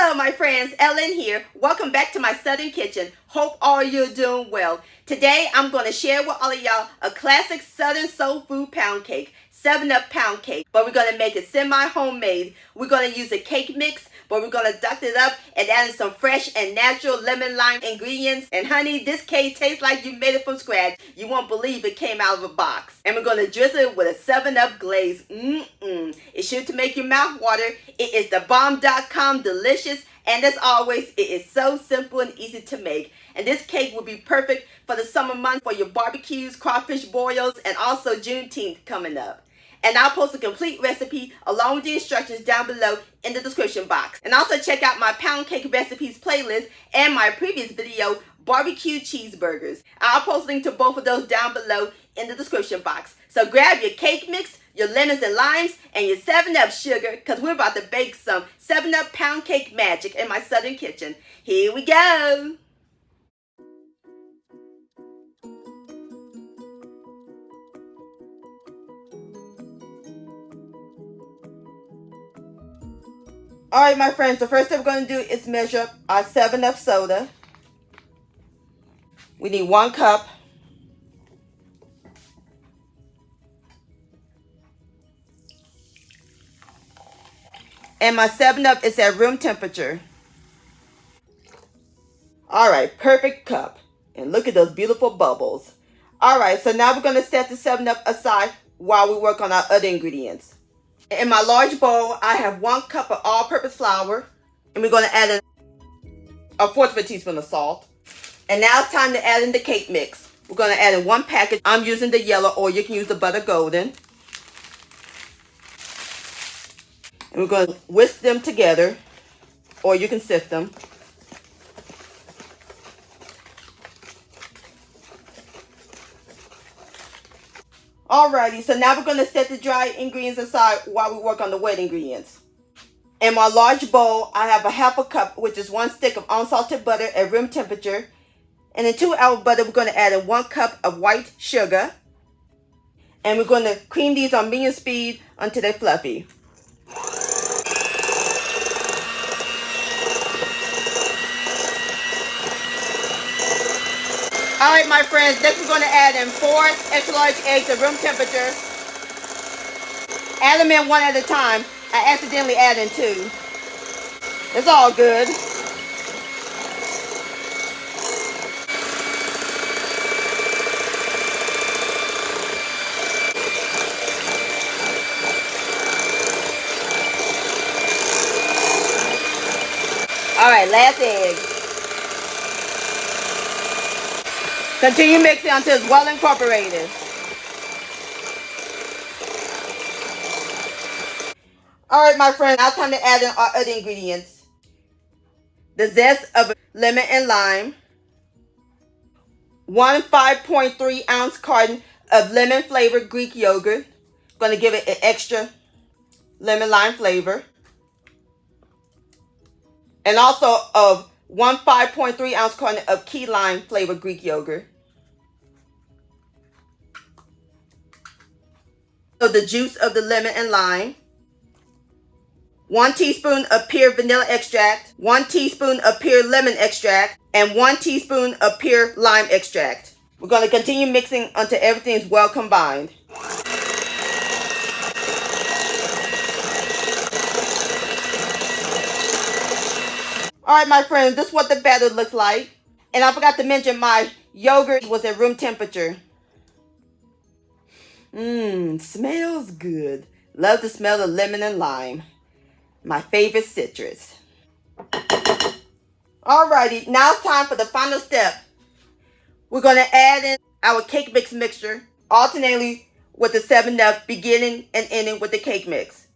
Hello my friends, Ellen here. Welcome back to my Southern Kitchen. Hope all you're doing well. Today I'm going to share with all of y'all a classic Southern soul food pound cake, 7-Up pound cake. But we're going to make it semi-homemade. We're going to use a cake mix, but we're going to duck it up and add in some fresh and natural lemon lime ingredients. And honey, this cake tastes like you made it from scratch. You won't believe it came out of a box. And we're going to drizzle it with a 7-Up glaze. It's sure to make your mouth water. It is the bomb.com delicious. And as always, it is so simple and easy to make. And this cake will be perfect for the summer months for your barbecues, crawfish boils, and also Juneteenth coming up. And I'll post a complete recipe along with the instructions down below in the description box. And also check out my pound cake recipes playlist and my previous video, barbecue cheeseburgers. I'll post a link to both of those down below in the description box. So grab your cake mix, your lemons and limes, and your 7-Up sugar, because we're about to bake some 7-Up pound cake magic in my Southern kitchen. Here we go! Alright my friends, the first thing we're going to do is measure up our 7-Up soda. We need 1 cup. And my 7-Up is at room temperature. Alright, perfect cup. And look at those beautiful bubbles. Alright, so now we're going to set the 7-Up aside while we work on our other ingredients. In my large bowl, I have 1 cup of all-purpose flour. And we're going to add in a 1/4 of a teaspoon of salt. And now it's time to add in the cake mix. We're going to add in 1 package. I'm using the yellow, or you can use the butter golden. And we're going to whisk them together, or you can sift them. Alrighty, so now we're going to set the dry ingredients aside while we work on the wet ingredients. In my large bowl, I have a 1/2 cup, which is 1 stick of unsalted butter at room temperature. And in 2-hour butter, we're going to add in 1 cup of white sugar. And we're going to cream these on medium speed until they're fluffy. Alright my friends, next we're going to add in 4 extra large eggs at room temperature. Add them in 1 at a time. I accidentally added 2. It's all good. Alright, last egg. Continue mixing until it's well incorporated. Alright my friends, now it's time to add in our other ingredients. The zest of lemon and lime. 1 5.3 ounce carton of lemon flavored Greek yogurt. Going to give it an extra lemon lime flavor. And also of 1 5.3 ounce carton of key lime flavored Greek yogurt. So the juice of the lemon and lime. 1 teaspoon of pure vanilla extract. 1 teaspoon of pure lemon extract. And 1 teaspoon of pure lime extract. We're going to continue mixing until everything is well combined. Alright my friends, this is what the batter looks like. And I forgot to mention my yogurt was at room temperature. Smells good. Love the smell of lemon and lime. My favorite citrus. Alrighty, now it's time for the final step. We're going to add in our cake mix mixture, alternately with the 7-Up, beginning and ending with the cake mix.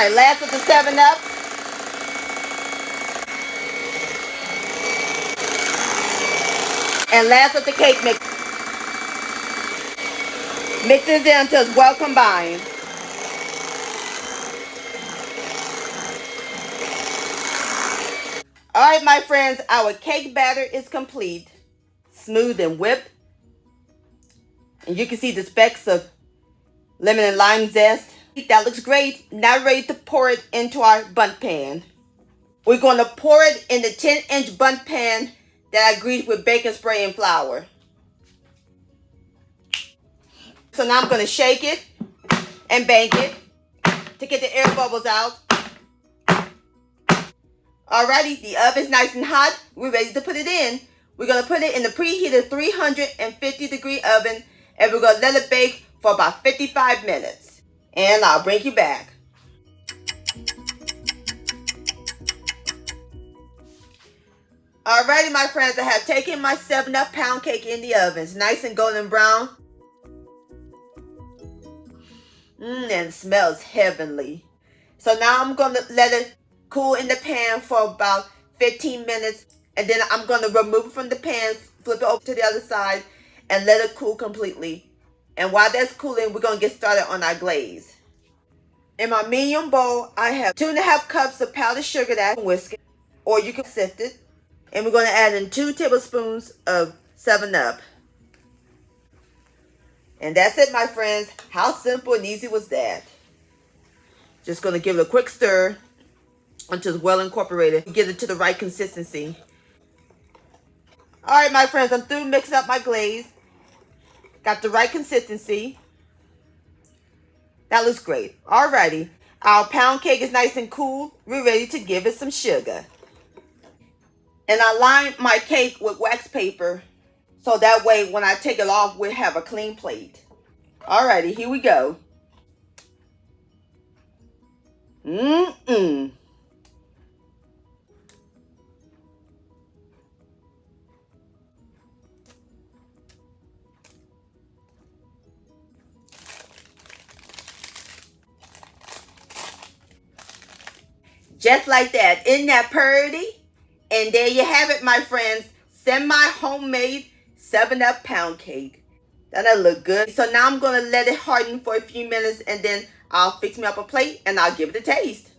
right, last of the 7-Up. And last of the cake mix. Mix this in until it's well combined. Alright, my friends, our cake batter is complete. Smooth and whipped. And you can see the specks of lemon and lime zest. That looks great. Now ready to pour it into our bundt pan. We're going to pour it in the 10-inch bundt pan that I greased with baking spray and flour. So now I'm going to shake it and bake it to get the air bubbles out. Alrighty, the oven's nice and hot. We're ready to put it in. We're going to put it in the preheated 350-degree oven, and we're going to let it bake for about 55 minutes. And I'll bring you back. Alrighty, my friends, I have taken my 7-Up pound cake in the oven. It's nice and golden brown. And it smells heavenly. So now I'm going to let it cool in the pan for about 15 minutes. And then I'm going to remove it from the pan, flip it over to the other side, and let it cool completely. And while that's cooling, we're going to get started on our glaze. In my medium bowl, I have 2.5 cups of powdered sugar that I whisk it, or you can sift it. And we're going to add in 2 tablespoons of 7-Up. And that's it, my friends. How simple and easy was that? Just going to give it a quick stir until it's well incorporated. Get it to the right consistency. Alright, my friends, I'm through mixing up my glaze. Got the right consistency. That looks great. Alrighty. Our pound cake is nice and cool. We're ready to give it some sugar. And I line my cake with wax paper, so that way when I take it off, we'll have a clean plate. Alrighty, here we go. Just like that. Isn't that pretty? And there you have it, my friends. Semi-homemade 7-Up pound cake. That'll look good. So now I'm going to let it harden for a few minutes, and then I'll fix me up a plate and I'll give it a taste.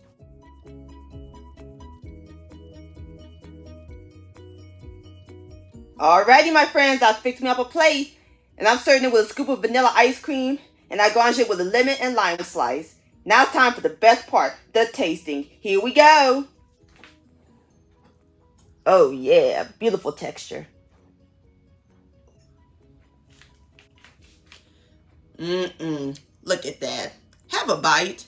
Alrighty, my friends, I fixed me up a plate, and I'm serving it with a scoop of vanilla ice cream, and I garnish it with a lemon and lime slice. Now it's time for the best part, the tasting. Here we go. Oh yeah, beautiful texture. Look at that. Have a bite.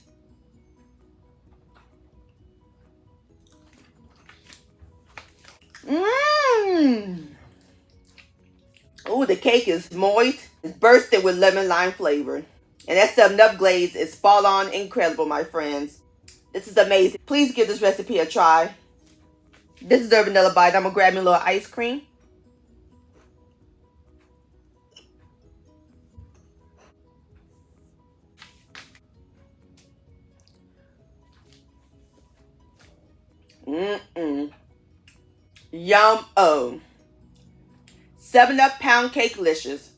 Oh, the cake is moist. It's bursted with lemon lime flavor. And that 7-Up glaze is spot on incredible, my friends. This is amazing. Please give this recipe a try. This is the vanilla bite. I'm going to grab me a little ice cream. Yum-o. 7-Up pound cake licious.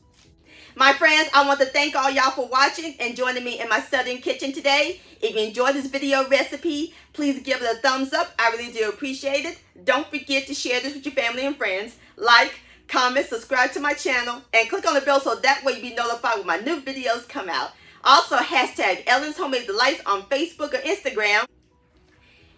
My friends, I want to thank all y'all for watching and joining me in my southern kitchen today. If you enjoyed this video recipe, please give it a thumbs up. I really do appreciate it. Don't forget to share this with your family and friends. Like, comment, subscribe to my channel, and click on the bell so that way you'll be notified when my new videos come out. Also, hashtag Ellen's Homemade Delights on Facebook or Instagram.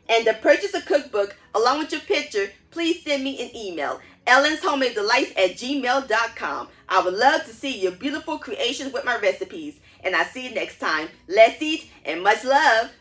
And to purchase a cookbook along with your picture, please send me an email. ellenshomemade.delights@gmail.com. I would love to see your beautiful creations with my recipes. And I'll see you next time. Let's eat and much love.